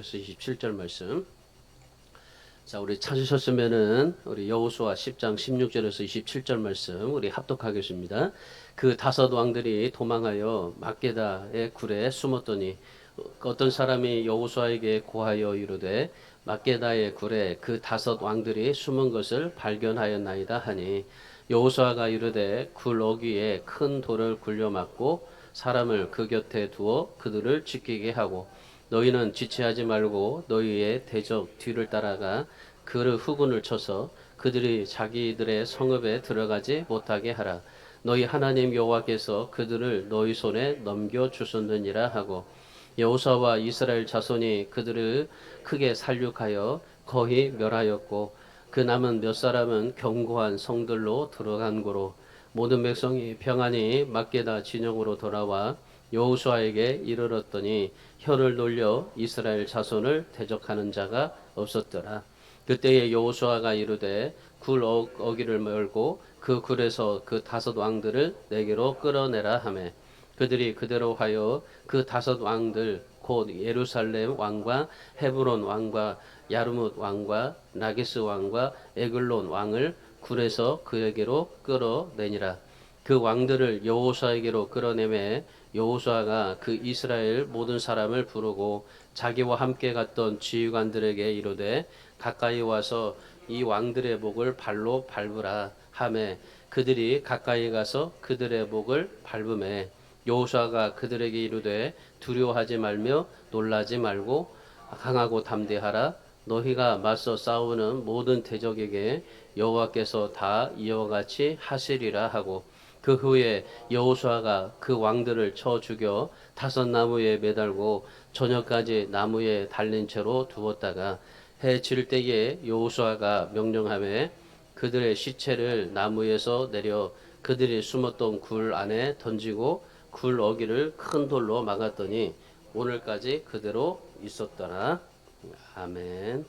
27절 말씀. 자, 우리 찾으셨으면은 우리 여호수아 10장 16절에서 27절 말씀 우리 합독하겠습니다. 그 다섯 왕들이 도망하여 막게다의 굴에 숨었더니 어떤 사람이 여호수아에게 고하여 이르되 막게다의 굴에 그 다섯 왕들이 숨은 것을 발견하였나이다 하니 여호수아가 이르되 굴 어귀에 큰 돌을 굴려 막고 사람을 그 곁에 두어 그들을 지키게 하고 너희는 지체하지 말고 너희의 대적 뒤를 따라가 그를 후군을 쳐서 그들이 자기들의 성읍에 들어가지 못하게 하라. 너희 하나님 여호와께서 그들을 너희 손에 넘겨 주셨느니라 하고 여호수아와 이스라엘 자손이 그들을 크게 살육하여 거의 멸하였고 그 남은 몇 사람은 견고한 성들로 들어간 고로 모든 백성이 평안히 막게다 진영으로 돌아와 여호수아에게 이르렀더니 혀를 놀려 이스라엘 자손을 대적하는 자가 없었더라. 그때에 여호수아가 이르되 굴 어귀를 멀고 그 굴에서 그 다섯 왕들을 내게로 끌어내라 하매 그들이 그대로 하여 그 다섯 왕들 곧 예루살렘 왕과 헤브론 왕과 야르뭇 왕과 나기스 왕과 에글론 왕을 굴에서 그에게로 끌어내니라. 그 왕들을 여호수아에게로 끌어내매 여호수아가 그 이스라엘 모든 사람을 부르고 자기와 함께 갔던 지휘관들에게 이르되 가까이 와서 이 왕들의 목을 발로 밟으라 하매 그들이 가까이 가서 그들의 목을 밟으매 여호수아가 그들에게 이르되 두려워하지 말며 놀라지 말고 강하고 담대하라. 너희가 맞서 싸우는 모든 대적에게 여호와께서 다 이와 같이 하시리라 하고 그 후에 여호수아가 그 왕들을 쳐 죽여 다섯 나무에 매달고 저녁까지 나무에 달린 채로 두었다가 해 질 때에 여호수아가 명령하매 그들의 시체를 나무에서 내려 그들이 숨었던 굴 안에 던지고 굴 어귀를 큰 돌로 막았더니 오늘까지 그대로 있었더라. 아멘.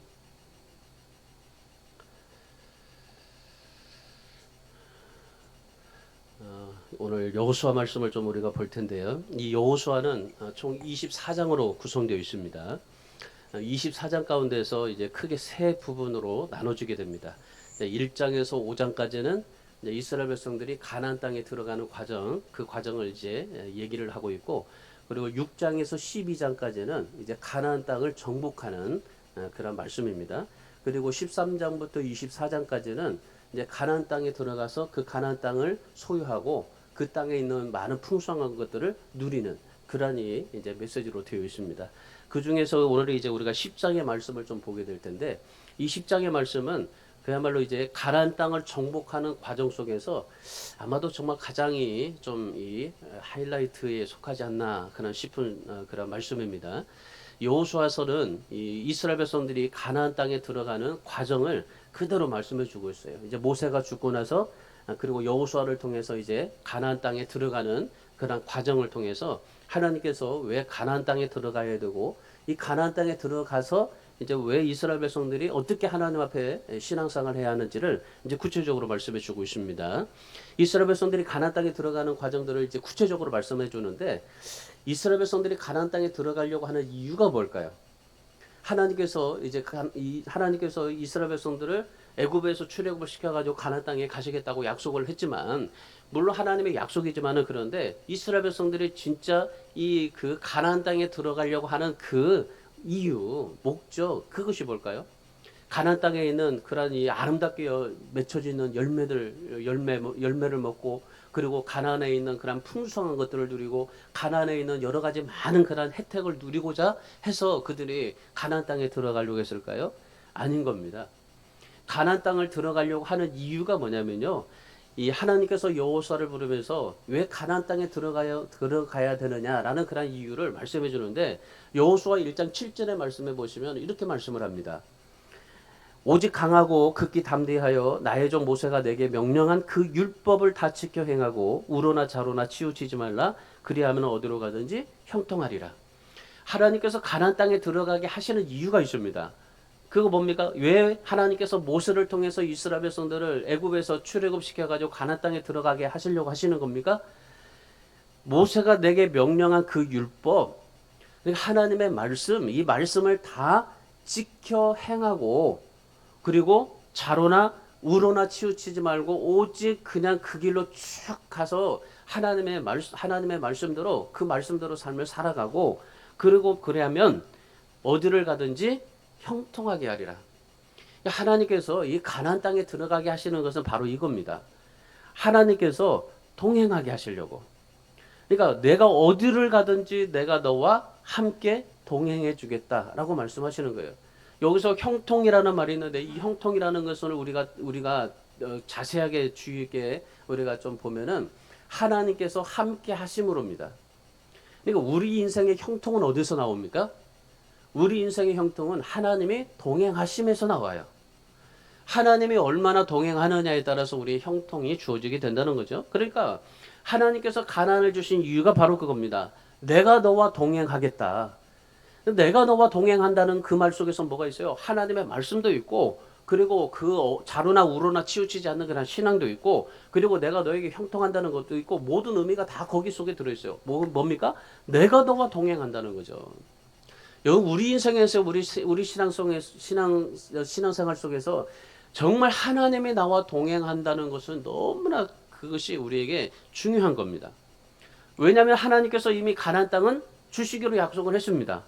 오늘 여호수아 말씀을 좀 우리가 볼 텐데요. 이 여호수아는 총 24장으로 구성되어 있습니다. 24장 가운데서 이제 크게 세 부분으로 나눠지게 됩니다. 1장에서 5장까지는 이스라엘 백성들이 가나안 땅에 들어가는 과정, 그 과정을 이제 얘기를 하고 있고, 그리고 6장에서 12장까지는 이제 가나안 땅을 정복하는 그런 말씀입니다. 그리고 13장부터 24장까지는 이제 가나안 땅에 들어가서 그 가나안 땅을 소유하고 그 땅에 있는 많은 풍성한 것들을 누리는 그러니 이제 메시지로 되어 있습니다. 그 중에서 오늘 이제 우리가 10장의 말씀을 좀 보게 될 텐데 이 10장의 말씀은 그야말로 이제 가나안 땅을 정복하는 과정 속에서 아마도 정말 가장이 좀 이 하이라이트에 속하지 않나 그런 싶은 그런 말씀입니다. 여호수아서는 이 이스라엘 백성들이 가나안 땅에 들어가는 과정을 그대로 말씀해 주고 있어요. 이제 모세가 죽고 나서 그리고 여호수아를 통해서 이제 가나안 땅에 들어가는 그런 과정을 통해서 하나님께서 왜 가나안 땅에 들어가야 되고 이 가나안 땅에 들어가서 이제 왜 이스라엘 백성들이 어떻게 하나님 앞에 신앙생활을 해야 하는지를 이제 구체적으로 말씀해 주고 있습니다. 이스라엘 백성들이 가나안 땅에 들어가는 과정들을 이제 구체적으로 말씀해 주는데 이스라엘 백성들이 가나안 땅에 들어가려고 하는 이유가 뭘까요? 하나님께서 하나님께서 이스라엘 백성들을 애굽에서 출애굽을 시켜가지고 가나안 땅에 가시겠다고 약속을 했지만 물론 하나님의 약속이지만은 그런데 이스라엘 백성들이 진짜 이 그 가나안 땅에 들어가려고 하는 그 이유, 목적 그것이 뭘까요? 가나안 땅에 있는 그런 이 아름답게 맺혀지는 열매를 먹고 그리고 가나안에 있는 그런 풍성한 것들을 누리고 가나안에 있는 여러 가지 많은 그런 혜택을 누리고자 해서 그들이 가나안 땅에 들어가려고 했을까요? 아닌 겁니다. 가나안 땅을 들어가려고 하는 이유가 뭐냐면요. 이 하나님께서 여호수아를 부르면서 왜 가나안 땅에 들어가야 되느냐라는 그런 이유를 말씀해 주는데 여호수아 1장 7절의 말씀에 보시면 이렇게 말씀을 합니다. 오직 강하고 극히 담대하여 나의 종 모세가 내게 명령한 그 율법을 다 지켜 행하고 우로나 좌로나 치우치지 말라. 그리하면 어디로 가든지 형통하리라. 하나님께서 가나안 땅에 들어가게 하시는 이유가 있습니다. 그거 뭡니까? 왜 하나님께서 모세를 통해서 이스라엘 백성들을 애굽에서 출애굽시켜 가지고 가나안 땅에 들어가게 하시려고 하시는 겁니까? 모세가 내게 명령한 그 율법, 그러니까 하나님의 말씀, 이 말씀을 다 지켜 행하고 그리고 좌로나 우로나 치우치지 말고 오직 그냥 그 길로 쭉 가서 하나님의 말씀대로 그 말씀대로 삶을 살아가고 그리고 그래야면 어디를 가든지 형통하게 하리라. 하나님께서 이 가나안 땅에 들어가게 하시는 것은 바로 이겁니다. 하나님께서 동행하게 하시려고. 그러니까 내가 어디를 가든지 내가 너와 함께 동행해 주겠다라고 말씀하시는 거예요. 여기서 형통이라는 말이 있는데 이 형통이라는 것을 우리가 자세하게 주의 있게 우리가 좀 보면은 하나님께서 함께 하심으로입니다. 그러니까 우리 인생의 형통은 어디서 나옵니까? 우리 인생의 형통은 하나님이 동행하심에서 나와요. 하나님이 얼마나 동행하느냐에 따라서 우리의 형통이 주어지게 된다는 거죠. 그러니까 하나님께서 가나안을 주신 이유가 바로 그겁니다. 내가 너와 동행하겠다. 내가 너와 동행한다는 그 말 속에서 뭐가 있어요? 하나님의 말씀도 있고 그리고 그 자루나 우로나 치우치지 않는 그런 신앙도 있고 그리고 내가 너에게 형통한다는 것도 있고 모든 의미가 다 거기 속에 들어있어요. 뭡니까? 내가 너와 동행한다는 거죠. 여기 우리 인생에서 우리 신앙생활 속에서 정말 하나님이 나와 동행한다는 것은 너무나 그것이 우리에게 중요한 겁니다. 왜냐하면 하나님께서 이미 가나안 땅은 주시기로 약속을 했습니다.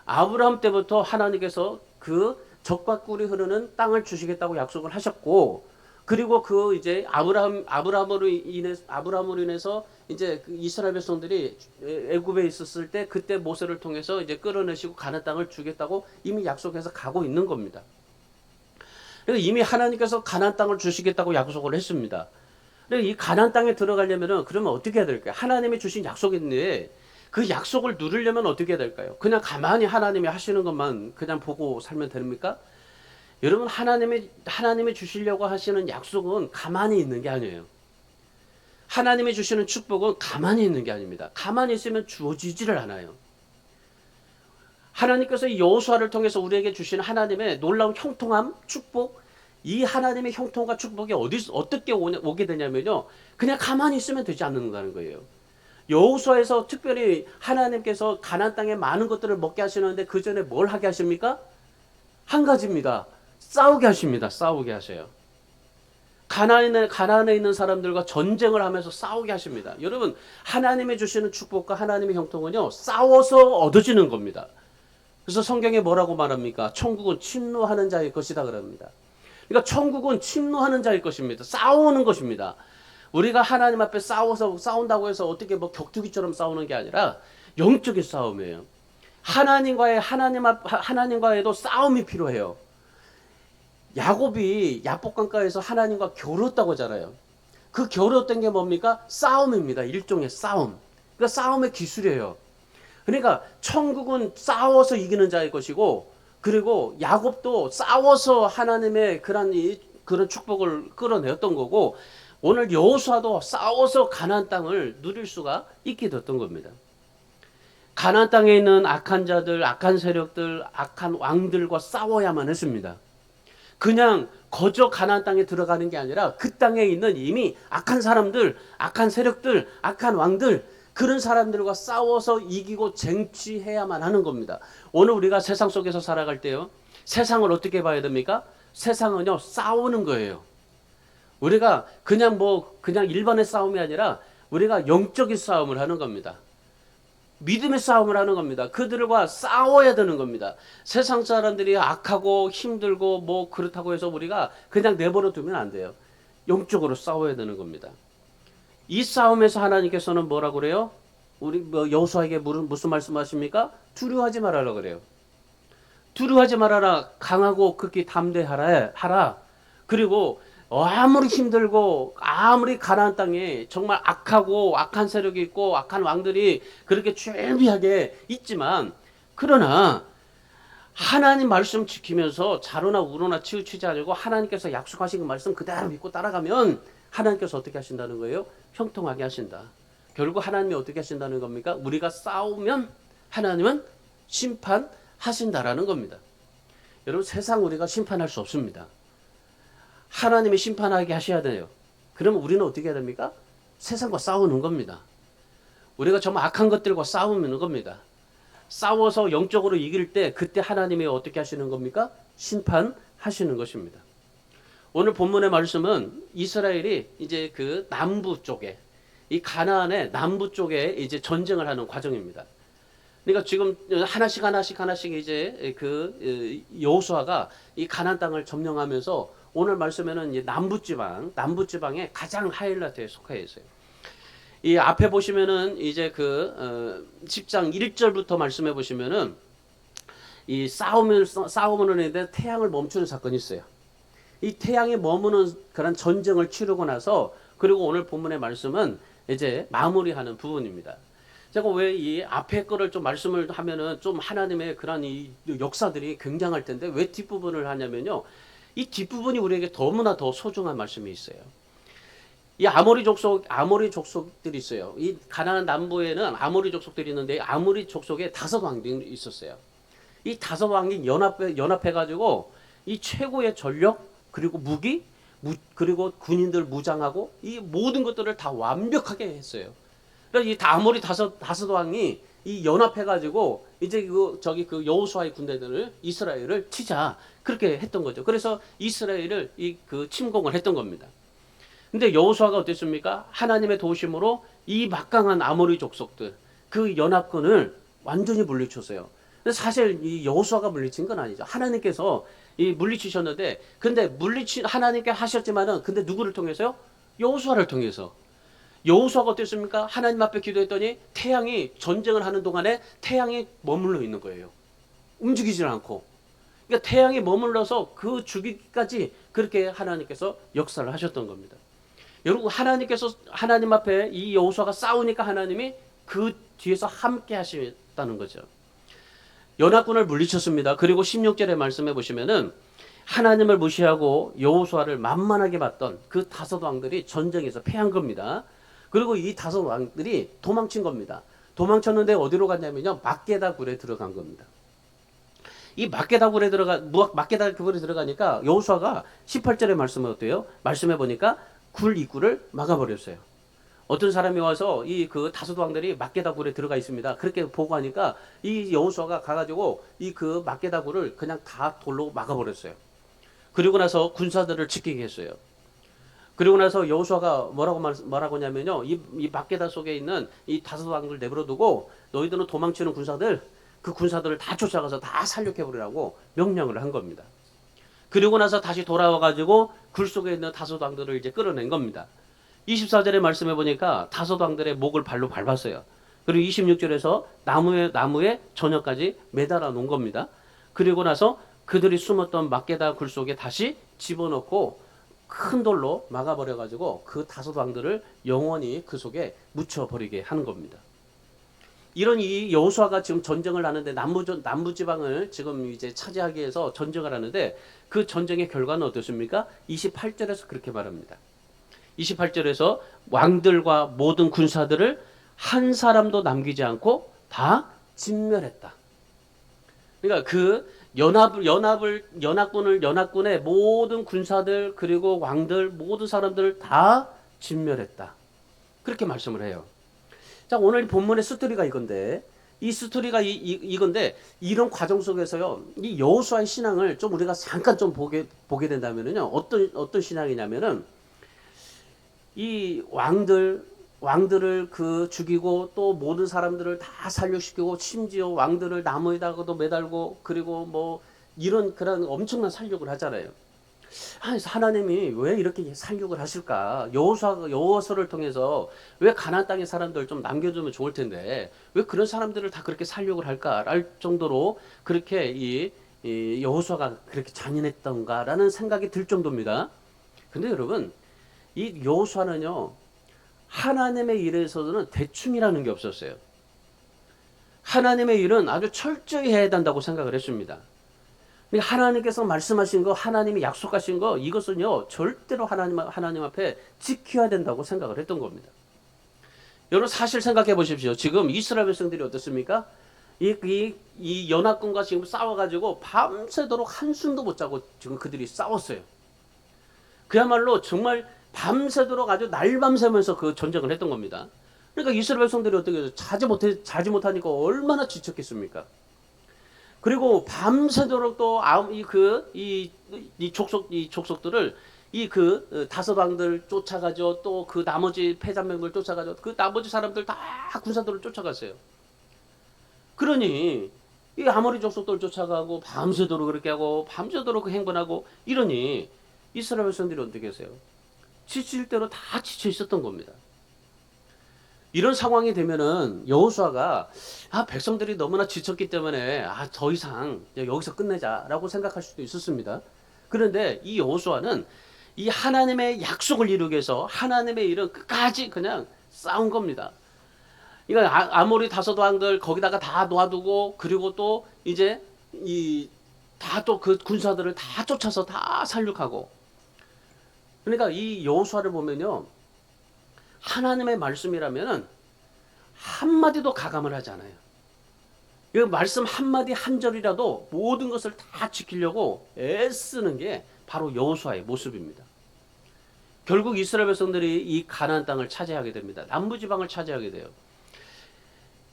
아브라함 때부터 하나님께서 그 적과 꿀이 흐르는 땅을 주시겠다고 약속을 하셨고 그리고 그 이제 아브라함으로 인해서 이제 그 이스라엘 백성들이 애굽에 있었을 때 그때 모세를 통해서 이제 끌어내시고 가나안 땅을 주겠다고 이미 약속해서 가고 있는 겁니다. 그래서 이미 하나님께서 가나안 땅을 주시겠다고 약속을 했습니다. 그래서 이 가나안 땅에 들어가려면은 그러면 어떻게 해야 될까요? 하나님이 주신 약속인데 그 약속을 누리려면 어떻게 해야 될까요? 그냥 가만히 하나님이 하시는 것만 그냥 보고 살면 됩니까? 여러분 하나님이 주시려고 하시는 약속은 가만히 있는 게 아니에요. 하나님이 주시는 축복은 가만히 있는 게 아닙니다. 가만히 있으면 주어지지를 않아요. 하나님께서 여호수아를 통해서 우리에게 주시는 하나님의 놀라운 형통함, 축복, 이 하나님의 형통과 축복이 어떻게 오게 되냐면요. 그냥 가만히 있으면 되지 않는다는 거예요. 여호수아에서 특별히 하나님께서 가나안 땅에 많은 것들을 먹게 하시는데 그 전에 뭘 하게 하십니까? 한 가지입니다. 싸우게 하십니다. 싸우게 하셔요. 가나안에 있는 사람들과 전쟁을 하면서 싸우게 하십니다. 여러분 하나님이 주시는 축복과 하나님의 형통은요. 싸워서 얻어지는 겁니다. 그래서 성경에 뭐라고 말합니까? 천국은 침노하는 자의 것이다 그럽니다. 그러니까 천국은 침노하는 자의 것입니다. 싸우는 것입니다. 우리가 하나님 앞에 싸운다고 해서 어떻게 뭐 격투기처럼 싸우는 게 아니라 영적인 싸움이에요. 하나님과에도 싸움이 필요해요. 야곱이 야복강가에서 하나님과 겨루었다고 하잖아요. 그 겨루었던 게 뭡니까? 싸움입니다. 일종의 싸움. 그러니까 싸움의 기술이에요. 그러니까 천국은 싸워서 이기는 자의 것이고 그리고 야곱도 싸워서 하나님의 그런 축복을 끌어내었던 거고 오늘 여호수아도 싸워서 가나안 땅을 누릴 수가 있게 됐던 겁니다. 가나안 땅에 있는 악한 자들, 악한 세력들, 악한 왕들과 싸워야만 했습니다. 그냥 거저 가나안 땅에 들어가는 게 아니라 그 땅에 있는 이미 악한 사람들, 악한 세력들, 악한 왕들 그런 사람들과 싸워서 이기고 쟁취해야만 하는 겁니다. 오늘 우리가 세상 속에서 살아갈 때요. 세상을 어떻게 봐야 됩니까? 세상은요. 싸우는 거예요. 우리가 그냥 일반의 싸움이 아니라 우리가 영적인 싸움을 하는 겁니다. 믿음의 싸움을 하는 겁니다. 그들과 싸워야 되는 겁니다. 세상 사람들이 악하고 힘들고 뭐 그렇다고 해서 우리가 그냥 내버려 두면 안 돼요. 영적으로 싸워야 되는 겁니다. 이 싸움에서 하나님께서는 뭐라고 그래요? 우리 여호수아에게 무슨 말씀하십니까? 두려워하지 말아라 그래요. 두려워하지 말아라. 강하고 극히 담대하라. 그리고 아무리 힘들고 아무리 가나안 땅에 정말 악하고 악한 세력이 있고 악한 왕들이 그렇게 죄비하게 있지만 그러나 하나님 말씀 지키면서 자로나 우로나 치우치지 않고 하나님께서 약속하신 그 말씀 그대로 믿고 따라가면 하나님께서 어떻게 하신다는 거예요? 형통하게 하신다. 결국 하나님이 어떻게 하신다는 겁니까? 우리가 싸우면 하나님은 심판하신다라는 겁니다. 여러분 세상 우리가 심판할 수 없습니다. 하나님이 심판하게 하셔야 돼요. 그러면 우리는 어떻게 해야 됩니까? 세상과 싸우는 겁니다. 우리가 정말 악한 것들과 싸우는 겁니다. 싸워서 영적으로 이길 때 그때 하나님이 어떻게 하시는 겁니까? 심판하시는 것입니다. 오늘 본문의 말씀은 이스라엘이 이제 그 남부 쪽에, 이 가나안의 남부 쪽에 이제 전쟁을 하는 과정입니다. 그러니까 지금 하나씩 이제 그 여호수아가 이 가나안 땅을 점령하면서 오늘 말씀에는 이제 남부 지방의 가장 하이라이트에 속해 있어요. 이 앞에 보시면은 이제 그 10장 1절부터 말씀해 보시면은 이 싸움을 하는데 태양을 멈추는 사건이 있어요. 이 태양이 머무는 그런 전쟁을 치르고 나서 그리고 오늘 본문의 말씀은 이제 마무리하는 부분입니다. 제가 왜 이 앞에 거를 좀 말씀을 하면은 좀 하나님의 그런 이 역사들이 굉장할 텐데 왜 뒷부분을 하냐면요. 이 뒷부분이 우리에게 너무나 더 소중한 말씀이 있어요. 이 아모리 족속들이 있어요. 이 가나안 남부에는 아모리 족속들이 있는데 아모리 족속에 5왕들이 있었어요. 이 5왕이 연합해가지고 이 최고의 전력 그리고 무기 그리고 군인들 무장하고 이 모든 것들을 다 완벽하게 했어요. 그러니까 이 아모리 다섯 왕이 이 연합해가지고 이제 그 여호수아의 군대들을 이스라엘을 치자 그렇게 했던 거죠. 그래서 이스라엘을 그 침공을 했던 겁니다. 근데 여호수아가 어땠습니까? 하나님의 도우심으로 이 막강한 아모리 족속들 그 연합군을 완전히 물리쳤어요. 근데 사실 이 여호수아가 물리친 건 아니죠. 하나님께서 이 물리치셨는데 근데 하나님께 하셨지만은 근데 누구를 통해서요? 여호수아를 통해서. 여호수아가 어땠습니까? 하나님 앞에 기도했더니 태양이 전쟁을 하는 동안에 태양이 머물러 있는 거예요. 움직이질 않고. 그러니까 태양이 머물러서 그 죽이기까지 그렇게 하나님께서 역사를 하셨던 겁니다. 여러분 하나님 앞에 이 여호수아가 싸우니까 하나님이 그 뒤에서 함께 하셨다는 거죠. 연합군을 물리쳤습니다. 그리고 16절에 말씀해 보시면은 하나님을 무시하고 여호수아를 만만하게 봤던 그 5왕들이 전쟁에서 패한 겁니다. 그리고 이 5왕들이 도망친 겁니다. 도망쳤는데 어디로 갔냐면요. 막게다 굴에 들어간 겁니다. 이 막게다 굴에 들어가니까 여호수아가 18절에 말씀은 어때요? 말씀해 보니까 굴 입구를 막아버렸어요. 어떤 사람이 와서 이 그 5왕들이 막게다 굴에 들어가 있습니다. 그렇게 보고하니까 이 여호수아가 가가지고 이 그 막게다 굴을 그냥 다 돌로 막아버렸어요. 그리고 나서 군사들을 지키게 했어요. 그리고 나서 여호수아가 뭐라고 하냐면요. 이 막게다 속에 있는 이 5왕들 내버려두고 너희들은 도망치는 그 군사들을 다 쫓아가서 다 살려버리라고 명령을 한 겁니다. 그리고 나서 다시 돌아와가지고 굴 속에 있는 5왕들을 이제 끌어낸 겁니다. 24절에 말씀해 보니까 5왕들의 목을 발로 밟았어요. 그리고 26절에서 나무에 저녁까지 매달아 놓은 겁니다. 그리고 나서 그들이 숨었던 막게다 굴 속에 다시 집어넣고 큰 돌로 막아버려가지고 그 5왕들을 영원히 그 속에 묻혀버리게 하는 겁니다. 이런 이 여호수아가 지금 전쟁을 하는데 남부 지방을 지금 이제 차지하기 위해서 전쟁을 하는데 그 전쟁의 결과는 어떻습니까? 28절에서 그렇게 말합니다. 28절에서 왕들과 모든 군사들을 한 사람도 남기지 않고 다 진멸했다. 그러니까 그 연합군의 모든 군사들 그리고 왕들 모든 사람들을 다 진멸했다. 그렇게 말씀을 해요. 자, 오늘 본문의 스토리가 이건데 이 스토리가 이건데 이런 과정 속에서요. 이 여호수아의 신앙을 좀 우리가 잠깐 좀 보게 된다면은요. 어떤 신앙이냐면은 이 왕들을 그 죽이고 또 모든 사람들을 다 살육시키고 심지어 왕들을 나무에다가도 매달고 그리고 뭐 이런 그런 엄청난 살육을 하잖아요. 하나님이 왜 이렇게 살육을 하실까? 여호수아를 통해서 왜 가나안 땅의 사람들 좀 남겨주면 좋을 텐데 왜 그런 사람들을 다 그렇게 살육을 할까랄 정도로 그렇게 이 여호수아가 그렇게 잔인했던가라는 생각이 들 정도입니다. 근데 여러분 이 여호수아는요 하나님의 일에서는 대충이라는 게 없었어요. 하나님의 일은 아주 철저히 해야 된다고 생각을 했습니다. 하나님께서 말씀하신 거, 하나님이 약속하신 거, 이것은요, 절대로 하나님 앞에 지켜야 된다고 생각을 했던 겁니다. 여러분, 사실 생각해 보십시오. 지금 이스라엘 백성들이 어떻습니까? 이 연합군과 지금 싸워가지고 밤새도록 한숨도 못 자고 지금 그들이 싸웠어요. 그야말로 정말 밤새도록 아주 날밤 새면서 그 전쟁을 했던 겁니다. 그러니까 이스라엘 백성들이 어떻게 해서 자지 못하니까 얼마나 지쳤겠습니까? 그리고 밤새도록 또 이 족속들을 다섯 왕들 쫓아가죠. 또 그 나머지 패잔명들 쫓아가죠. 그 나머지 사람들 다 군사들을 쫓아갔어요. 그러니 이 아모리 족속들 쫓아가고 밤새도록 그렇게 하고 밤새도록 행군하고 이러니 이스라엘 백성들이 어떻게 했어요? 지칠 대로 다 지쳐 있었던 겁니다. 이런 상황이 되면은 여호수아가 백성들이 너무나 지쳤기 때문에 더 이상 여기서 끝내자라고 생각할 수도 있었습니다. 그런데 이 여호수아는 이 하나님의 약속을 이루기 위해서 하나님의 일은 끝까지 그냥 싸운 겁니다. 이거 아모리 다섯 왕들 거기다가 다 놔두고 그리고 또 이제 또 그 군사들을 다 쫓아서 다 살육하고. 그러니까 이 여호수아를 보면요, 하나님의 말씀이라면은 한마디도 가감을 하지 않아요. 이 말씀 한마디 한절이라도 모든 것을 다 지키려고 애쓰는 게 바로 여호수아의 모습입니다. 결국 이스라엘 백성들이 이 가나안 땅을 차지하게 됩니다. 남부지방을 차지하게 돼요.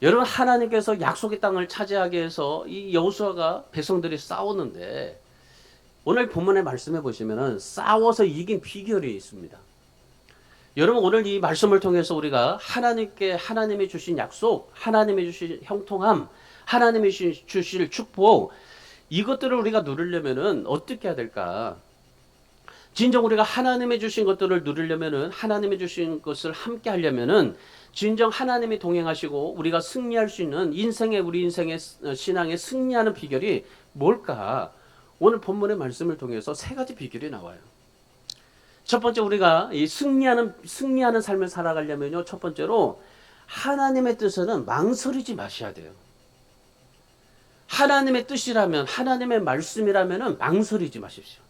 여러분, 하나님께서 약속의 땅을 차지하게 해서 이 여호수아가 백성들이 싸웠는데, 오늘 본문의 말씀해 보시면은 싸워서 이긴 비결이 있습니다. 여러분, 오늘 이 말씀을 통해서 우리가 하나님이 주신 약속, 하나님이 주신 형통함, 하나님이 주실 축복, 이것들을 우리가 누리려면은 어떻게 해야 될까? 진정 우리가 하나님이 주신 것들을 누리려면은, 하나님이 주신 것을 함께 하려면은 진정 하나님이 동행하시고 우리가 승리할 수 있는 우리 인생의 신앙에 승리하는 비결이 뭘까? 오늘 본문의 말씀을 통해서 세 가지 비결이 나와요. 첫 번째, 우리가 이 승리하는 삶을 살아가려면요, 첫 번째로 하나님의 뜻에는 망설이지 마셔야 돼요. 하나님의 뜻이라면, 하나님의 말씀이라면은 망설이지 마십시오.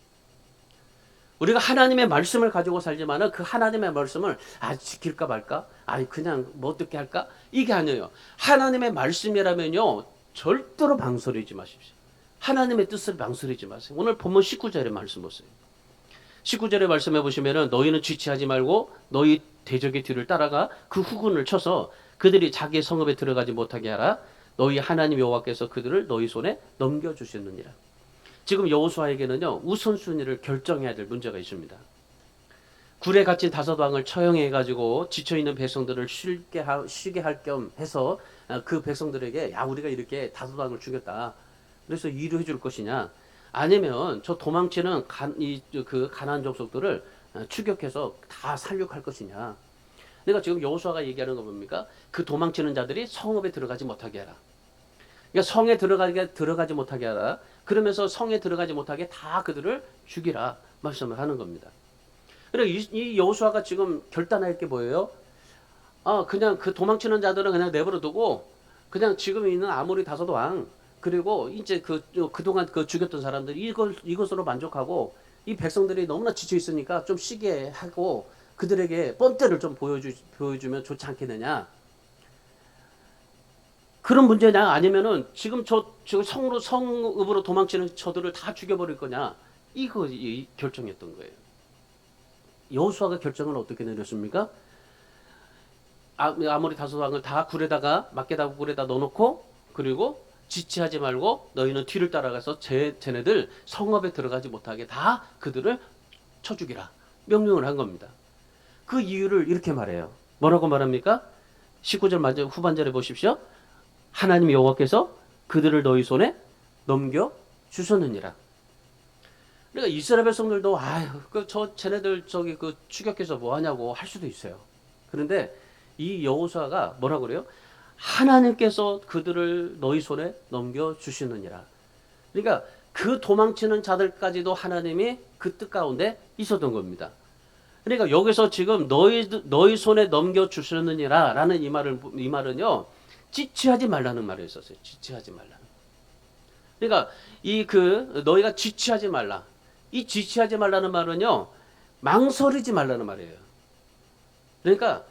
우리가 하나님의 말씀을 가지고 살지만은 그 하나님의 말씀을 지킬까 말까? 그냥 뭐 어떻게 할까? 이게 아니에요. 하나님의 말씀이라면요, 절대로 망설이지 마십시오. 하나님의 뜻을 망설이지 마세요. 오늘 본문 19절의 말씀 보세요. 19절의 말씀해 보시면은 너희는 지체하지 말고 너희 대적의 뒤를 따라가 그 후군을 쳐서 그들이 자기의 성읍에 들어가지 못하게 하라. 너희 하나님 여호와께서 그들을 너희 손에 넘겨주셨느니라. 지금 여호수아에게는요, 우선순위를 결정해야 될 문제가 있습니다. 굴에 갇힌 다섯 왕을 처형해 가지고 지쳐있는 백성들을 쉬게 할 겸 해서 그 백성들에게 우리가 이렇게 다섯 왕을 죽였다, 그래서 위로해 줄 것이냐, 아니면 저 도망치는 가나안 족속들을 추격해서 다 살육할 것이냐. 그러니까 지금 여호수아가 얘기하는 거 뭡니까? 그 도망치는 자들이 성읍에 들어가지 못하게 하라. 그러니까 성에 들어가지 못하게 하라. 그러면서 성에 들어가지 못하게 다 그들을 죽이라 말씀을 하는 겁니다. 그리고 이 여호수아가 지금 결단할 게 뭐예요? 그냥 그 도망치는 자들은 그냥 내버려 두고 그냥 지금 있는 아모리 다섯 왕, 그리고 이제 그동안 죽였던 사람들 이것으로 만족하고, 이 백성들이 너무나 지쳐 있으니까 좀 쉬게 하고 그들에게 뻔때를 좀 보여주면 좋지 않겠느냐. 그런 문제냐, 아니면은 지금 성읍으로 도망치는 저들을 다 죽여버릴 거냐, 이 결정했던 거예요. 여호수아가 결정을 어떻게 내렸습니까? 아모리 다섯 왕을 다 막게다 굴에다 넣어놓고, 그리고 지체하지 말고 너희는 뒤를 따라가서 쟤네들 성읍에 들어가지 못하게 다 그들을 쳐 죽이라 명령을 한 겁니다. 그 이유를 이렇게 말해요. 뭐라고 말합니까? 19절 후반절에 보십시오. 하나님 여호와께서 그들을 너희 손에 넘겨 주셨느니라. 그러니까 이스라엘 백성들도 쟤네들 추격해서 뭐 하냐고 할 수도 있어요. 그런데 이 여호수아가 뭐라고 그래요? 하나님께서 그들을 너희 손에 넘겨 주시느니라. 그러니까 그 도망치는 자들까지도 하나님이 그 뜻 가운데 있었던 겁니다. 그러니까 여기서 지금 너희 손에 넘겨 주시느니라라는 이 말은요, 지체하지 말라는 말이 있었어요. 지체하지 말라. 그러니까 너희가 지체하지 말라. 이 지체하지 말라는 말은요, 망설이지 말라는 말이에요. 그러니까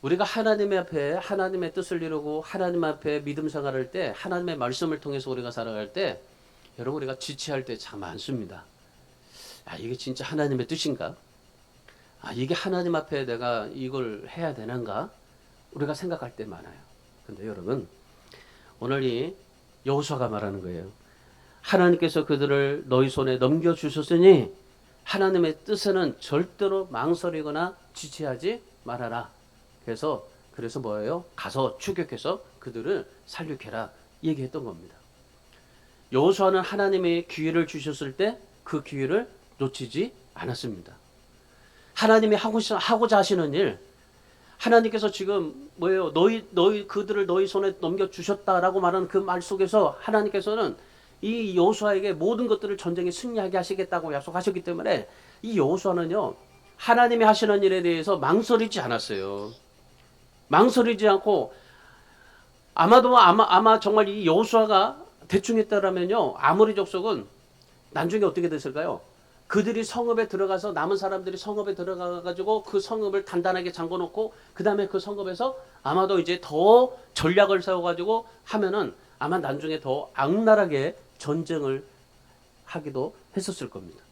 우리가 하나님 앞에 하나님의 뜻을 이루고 하나님 앞에 믿음 생활할 때, 하나님의 말씀을 통해서 우리가 살아갈 때, 여러분, 우리가 지체할 때 참 많습니다. 이게 진짜 하나님의 뜻인가? 이게 하나님 앞에 내가 이걸 해야 되는가? 우리가 생각할 때 많아요. 근데 여러분, 오늘 이 여호수아가 말하는 거예요. 하나님께서 그들을 너희 손에 넘겨주셨으니 하나님의 뜻에는 절대로 망설이거나 지체하지 말아라. 그래서 뭐예요? 가서 추격해서 그들을 살육해라 얘기했던 겁니다. 여호수아는 하나님의 기회를 주셨을 때 그 기회를 놓치지 않았습니다. 하나님이 하고자 하시는 일, 하나님께서 지금 뭐예요? 그들을 너희 손에 넘겨 주셨다라고 말하는 그 말 속에서 하나님께서는 이 여호수아에게 모든 것들을 전쟁에 승리하게 하시겠다고 약속하셨기 때문에 이 여호수아는요, 하나님이 하시는 일에 대해서 망설이지 않았어요. 망설이지 않고 아마 정말 이 여호수아가 대충 했다라면요, 아모리 족속은 나중에 어떻게 됐을까요? 그들이 성읍에 들어가서 남은 사람들이 성읍에 들어가 가지고 그 성읍을 단단하게 잠궈 놓고 그다음에 그 성읍에서 아마도 이제 더 전략을 세워 가지고 하면은 아마 나중에 더 악랄하게 전쟁을 하기도 했었을 겁니다.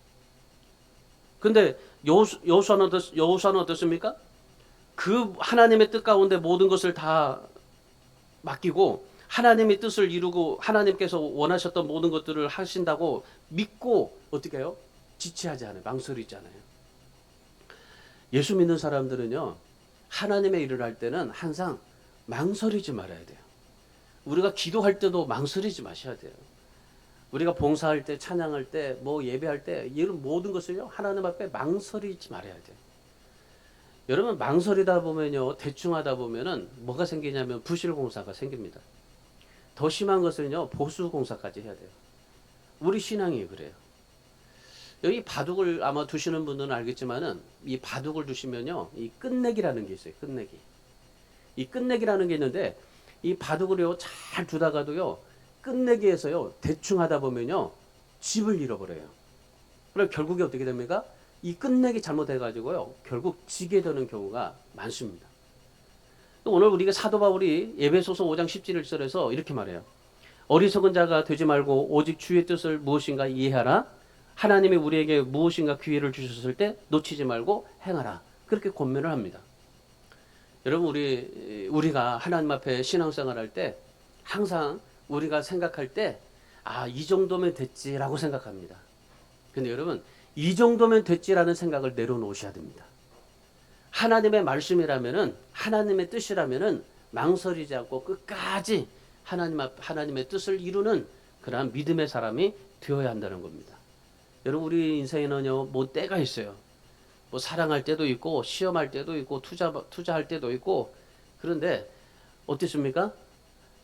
근데 여호수아는 어떻습니까? 그 하나님의 뜻 가운데 모든 것을 다 맡기고 하나님의 뜻을 이루고 하나님께서 원하셨던 모든 것들을 하신다고 믿고 어떻게 해요? 지체하지 않아요. 망설이지 않아요. 예수 믿는 사람들은요, 하나님의 일을 할 때는 항상 망설이지 말아야 돼요. 우리가 기도할 때도 망설이지 마셔야 돼요. 우리가 봉사할 때, 찬양할 때, 뭐 예배할 때 이런 모든 것을요, 하나님 앞에 망설이지 말아야 돼요. 여러분, 망설이다 보면요, 대충 하다 보면은 뭐가 생기냐면 부실공사가 생깁니다. 더 심한 것은요, 보수공사까지 해야 돼요. 우리 신앙이 그래요. 여기 바둑을 아마 두시는 분들은 알겠지만은 이 바둑을 두시면요, 이 끝내기라는 게 있어요. 끝내기. 이 끝내기라는 게 있는데 이 바둑을요, 잘 두다가도요, 끝내기에서요, 대충 하다 보면요, 집을 잃어버려요. 그럼 결국에 어떻게 됩니까? 이 끝내기 잘못해가지고요, 결국 지게 되는 경우가 많습니다. 오늘 우리가 사도 바울이 에베소서 5장 17절에서 이렇게 말해요. 어리석은 자가 되지 말고 오직 주의 뜻을 무엇인가 이해하라. 하나님이 우리에게 무엇인가 기회를 주셨을 때 놓치지 말고 행하라. 그렇게 권면을 합니다. 여러분, 우리가 하나님 앞에 신앙생활할 때 항상 우리가 생각할 때 이 정도면 됐지라고 생각합니다. 근데 여러분, 이 정도면 됐지라는 생각을 내려놓으셔야 됩니다. 하나님의 말씀이라면은, 하나님의 뜻이라면은 망설이지 않고 끝까지 하나님의 뜻을 이루는 그러한 믿음의 사람이 되어야 한다는 겁니다. 여러분, 우리 인생에는요, 뭐 때가 있어요. 뭐 사랑할 때도 있고, 시험할 때도 있고, 투자할 때도 있고. 그런데 어떻습니까?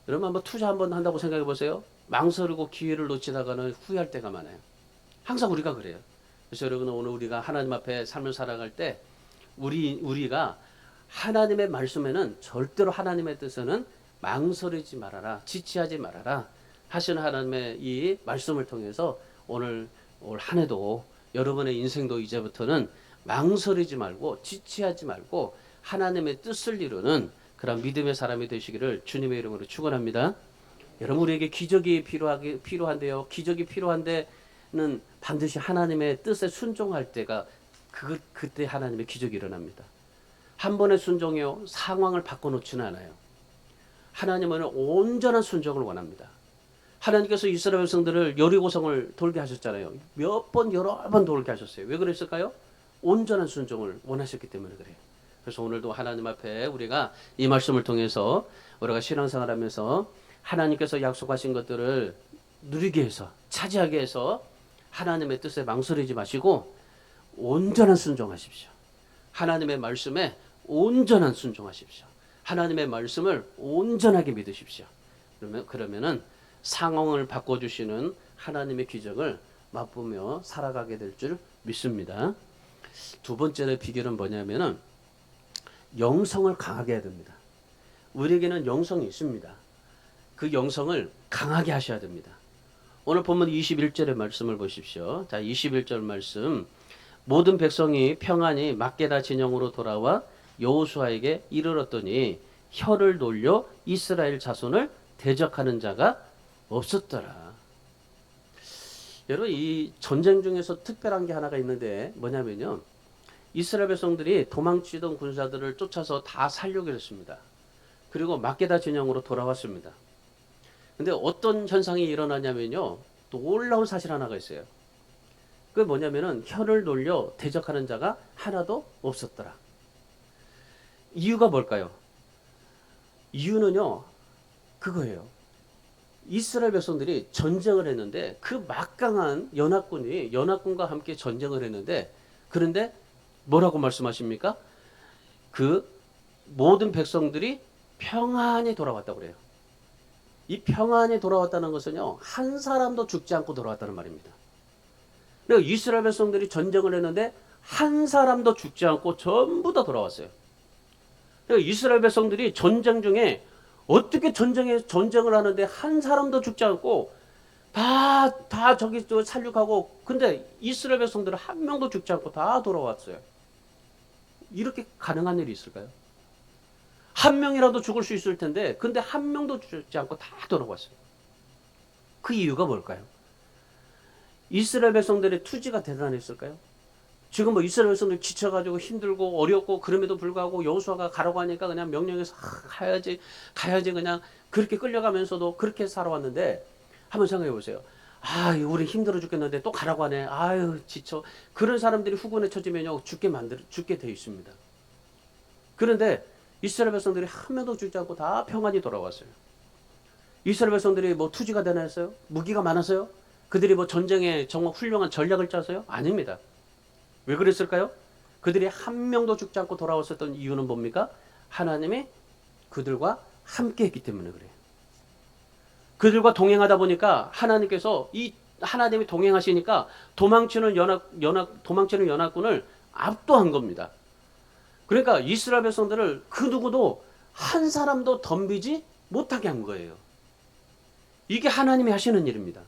여러분, 한번 투자 한번 한다고 생각해 보세요. 망설이고 기회를 놓치다가는 후회할 때가 많아요. 항상 우리가 그래요. 그래서 여러분, 오늘 우리가 하나님 앞에 삶을 살아갈 때 우리가 하나님의 말씀에는 절대로 하나님의 뜻에는 망설이지 말아라, 지체하지 말아라 하시는 하나님의 이 말씀을 통해서 올 한 해도 여러분의 인생도 이제부터는 망설이지 말고 지체하지 말고 하나님의 뜻을 이루는 그런 믿음의 사람이 되시기를 주님의 이름으로 축원합니다. 여러분, 우리에게 기적이 필요한데요. 기적이 필요한데는 반드시 하나님의 뜻에 순종할 때가 그때 하나님의 기적이 일어납니다. 한 번의 순종이요, 상황을 바꿔놓지는 않아요. 하나님은 온전한 순종을 원합니다. 하나님께서 이스라엘 백성들을 여리고성을 돌게 하셨잖아요. 여러 번 돌게 하셨어요. 왜 그랬을까요? 온전한 순종을 원하셨기 때문에 그래요. 그래서 오늘도 하나님 앞에 우리가 이 말씀을 통해서 우리가 신앙생활하면서 하나님께서 약속하신 것들을 누리게 해서, 차지하게 해서 하나님의 뜻에 망설이지 마시고 온전한 순종하십시오. 하나님의 말씀에 온전한 순종하십시오. 하나님의 말씀을 온전하게 믿으십시오. 그러면은 상황을 바꿔주시는 하나님의 기적을 맛보며 살아가게 될 줄 믿습니다. 두 번째 비결은 뭐냐면은 영성을 강하게 해야 됩니다. 우리에게는 영성이 있습니다. 그 영성을 강하게 하셔야 됩니다. 오늘 본문 21절의 말씀을 보십시오. 자, 21절 말씀. 모든 백성이 평안히 막게다 진영으로 돌아와 여호수아에게 이르렀더니 혀를 돌려 이스라엘 자손을 대적하는 자가 없었더라. 여러분, 이 전쟁 중에서 특별한 게 하나가 있는데 뭐냐면요, 이스라엘 백성들이 도망치던 군사들을 쫓아서 다 살려고 했습니다. 그리고 막게다 진영으로 돌아왔습니다. 근데 어떤 현상이 일어나냐면요. 또 놀라운 사실 하나가 있어요. 그게 뭐냐면은 혀를 놀려 대적하는 자가 하나도 없었더라. 이유가 뭘까요? 이유는요. 그거예요. 이스라엘 백성들이 전쟁을 했는데 그 막강한 연합군과 함께 전쟁을 했는데 그런데 뭐라고 말씀하십니까? 그 모든 백성들이 평안히 돌아왔다고 그래요. 이 평안히 돌아왔다는 것은요. 한 사람도 죽지 않고 돌아왔다는 말입니다. 그러니까 이스라엘 백성들이 전쟁을 했는데 한 사람도 죽지 않고 전부 다 돌아왔어요. 그러니까 이스라엘 백성들이 전쟁 중에 어떻게 전쟁을 하는데 한 사람도 죽지 않고 다 저기 살육하고 근데 이스라엘 백성들은 한 명도 죽지 않고 다 돌아왔어요. 이렇게 가능한 일이 있을까요? 한 명이라도 죽을 수 있을 텐데 근데 한 명도 죽지 않고 다 돌아왔어요. 그 이유가 뭘까요? 이스라엘 백성들의 투지가 대단했을까요? 지금 뭐 이스라엘 백성들 지쳐가지고 힘들고 어렵고 그럼에도 불구하고 여호수아가 가라고 하니까 그냥 명령해서 가야지 그냥 그렇게 끌려가면서도 그렇게 살아왔는데 한번 생각해 보세요. 우리 힘들어 죽겠는데 또 가라고 하네. 아유 지쳐. 그런 사람들이 후군에 처지면요 죽게 돼 있습니다. 그런데 이스라엘 백성들이 한 명도 죽지 않고 다 평안히 돌아왔어요. 이스라엘 백성들이 뭐 투지가 대단했어요? 무기가 많았어요? 그들이 뭐 전쟁에 정말 훌륭한 전략을 짜서요? 아닙니다. 왜 그랬을까요? 그들이 한 명도 죽지 않고 돌아왔었던 이유는 뭡니까? 하나님이 그들과 함께 했기 때문에 그래요. 그들과 동행하다 보니까 하나님께서 하나님이 동행하시니까 도망치는 연합군을 압도한 겁니다. 그러니까 이스라엘 백성들을 그 누구도 한 사람도 덤비지 못하게 한 거예요. 이게 하나님이 하시는 일입니다.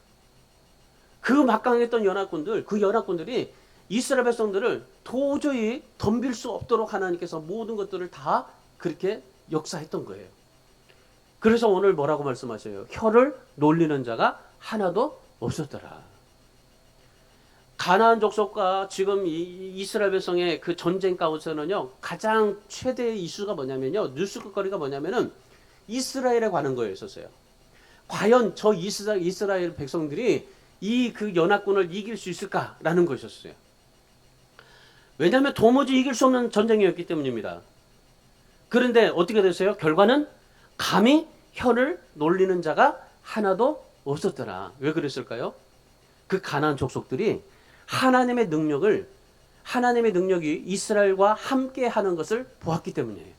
그 막강했던 연합군들이 이스라엘 백성들을 도저히 덤빌 수 없도록 하나님께서 모든 것들을 다 그렇게 역사했던 거예요. 그래서 오늘 뭐라고 말씀하셔요? 혀를 놀리는 자가 하나도 없었더라. 가나안 족속과 지금 이스라엘 백성의 그 전쟁 가운데서는요, 가장 최대의 이슈가 뭐냐면요, 뉴스거리가 뭐냐면은 이스라엘에 관한 거였었어요. 과연 저 이스라엘 백성들이 이 그 연합군을 이길 수 있을까라는 것이었어요. 왜냐하면 도무지 이길 수 없는 전쟁이었기 때문입니다. 그런데 어떻게 됐어요? 결과는 감히 혀를 놀리는 자가 하나도 없었더라. 왜 그랬을까요? 그 가나안 족속들이 하나님의 능력이 이스라엘과 함께 하는 것을 보았기 때문이에요.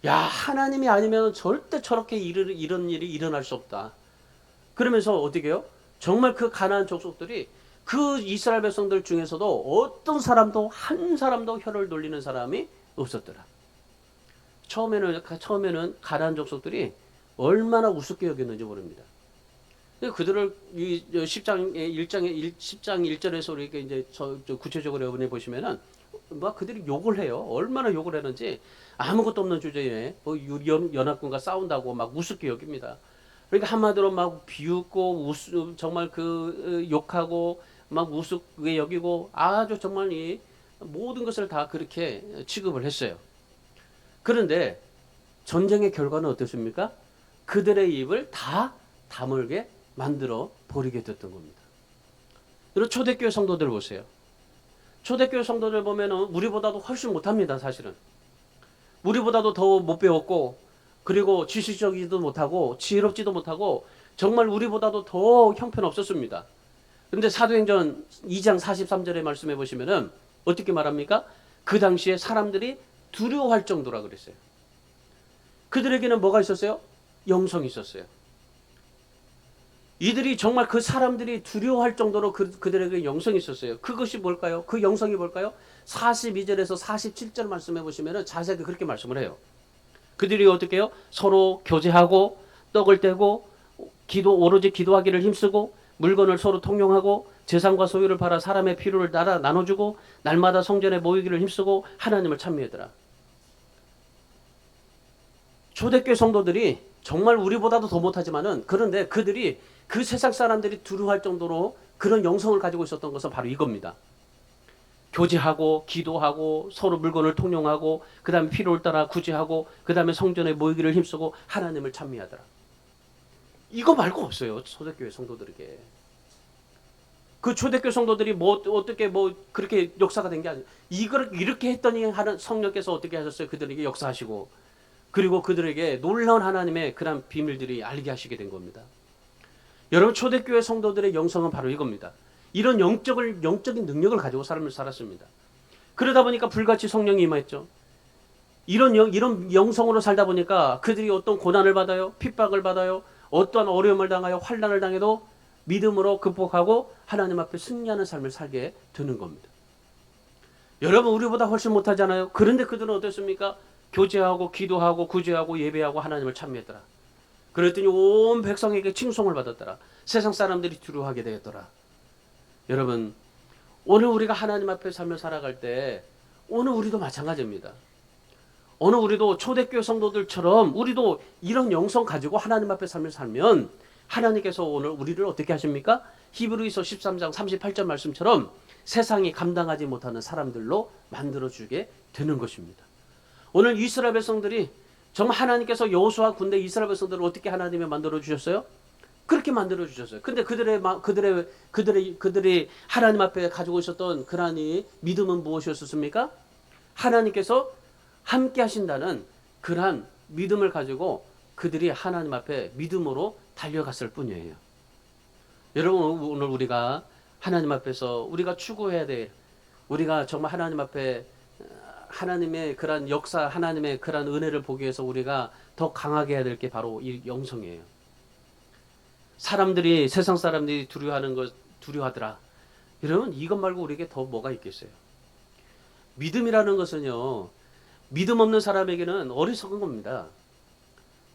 야, 하나님이 아니면 절대 저렇게 이런 일이 일어날 수 없다. 그러면서 어떻게 해요? 정말 그 가나안 족속들이 그 이스라엘 백성들 중에서도 한 사람도 혀를 놀리는 사람이 없었더라. 처음에는 가나안 족속들이 얼마나 우습게 여겼는지 모릅니다. 그들을 이 10장 1절에서 우리가 이제 구체적으로 여러분이 보시면은 막 그들이 욕을 해요. 얼마나 욕을 했는지 아무것도 없는 주제에 뭐 연합군과 싸운다고 막 우습게 여깁니다. 그러니까 한마디로 막 비웃고 정말 그 욕하고 막 우습게 여기고 아주 정말 이 모든 것을 다 그렇게 취급을 했어요. 그런데 전쟁의 결과는 어떻습니까? 그들의 입을 다 다물게 만들어 버리게 됐던 겁니다. 그리고 초대교회 성도들 보세요. 초대교회 성도들 보면은 우리보다도 훨씬 못합니다, 사실은. 우리보다도 더 못 배웠고, 그리고 지식적이지도 못하고, 지혜롭지도 못하고, 정말 우리보다도 더 형편없었습니다. 그런데 사도행전 2장 43절의 말씀해 보시면은 어떻게 말합니까? 그 당시에 사람들이 두려워할 정도라 그랬어요. 그들에게는 뭐가 있었어요? 영성이 있었어요. 이들이 정말 그 사람들이 두려워할 정도로 그들에게 영성이 있었어요. 그것이 뭘까요? 그 영성이 뭘까요? 42절에서 47절 말씀해 보시면 자세하게 그렇게 말씀을 해요. 그들이 어떻게 해요? 서로 교제하고 떡을 떼고 오로지 기도하기를 힘쓰고 물건을 서로 통용하고 재산과 소유를 팔아 사람의 필요를 나눠주고 날마다 성전에 모이기를 힘쓰고 하나님을 찬미하더라. 초대교회 성도들이 정말 우리보다도 더 못하지만은 그런데 그들이 그 세상 사람들이 두려워할 정도로 그런 영성을 가지고 있었던 것은 바로 이겁니다. 교제하고 기도하고 서로 물건을 통용하고 그 다음에 필요를 따라 구제하고 그 다음에 성전에 모이기를 힘쓰고 하나님을 찬미하더라. 이거 말고 없어요. 초대교회 성도들에게. 그 초대교회 성도들이 뭐 어떻게 뭐 그렇게 역사가 된 게 아니에요. 이걸 이렇게 했더니 하는 성령께서 어떻게 하셨어요? 그들에게 역사하시고 그리고 그들에게 놀라운 하나님의 그런 비밀들이 알게 하시게 된 겁니다. 여러분 초대교회 성도들의 영성은 바로 이겁니다. 이런 영적인 능력을 가지고 삶을 살았습니다. 그러다 보니까 불같이 성령이 임했죠. 이런 영성으로 살다 보니까 그들이 어떤 고난을 받아요, 핍박을 받아요, 어떠한 어려움을 당하여 환난을 당해도 믿음으로 극복하고 하나님 앞에 승리하는 삶을 살게 되는 겁니다. 여러분 우리보다 훨씬 못하잖아요. 그런데 그들은 어땠습니까? 교제하고 기도하고 구제하고 예배하고 하나님을 찬미했더라. 그랬더니 온 백성에게 칭송을 받았더라. 세상 사람들이 두려워하게 되었더라. 여러분 오늘 우리가 하나님 앞에 삶을 살아갈 때 오늘 우리도 마찬가지입니다. 오늘 우리도 초대교회 성도들처럼 우리도 이런 영성 가지고 하나님 앞에 삶을 살면 하나님께서 오늘 우리를 어떻게 하십니까? 히브리서 13장 38절 말씀처럼 세상이 감당하지 못하는 사람들로 만들어주게 되는 것입니다. 오늘 이스라엘 백성들이 정말 하나님께서 여호수아 군대 이스라엘 백성들을 어떻게 하나님이 만들어주셨어요? 그렇게 만들어주셨어요. 근데 그들이 하나님 앞에 가지고 있었던 그러한 믿음은 무엇이었습니까? 하나님께서 함께 하신다는 그러한 믿음을 가지고 그들이 하나님 앞에 믿음으로 달려갔을 뿐이에요. 여러분 오늘 우리가 하나님 앞에서 우리가 추구해야 될 우리가 정말 하나님 앞에 하나님의 그런 역사 하나님의 그런 은혜를 보기 위해서 우리가 더 강하게 해야 될 게 바로 이 영성이에요. 세상 사람들이 두려워하더라. 여러분 이것 말고 우리에게 더 뭐가 있겠어요? 믿음이라는 것은요. 믿음 없는 사람에게는 어리석은 겁니다.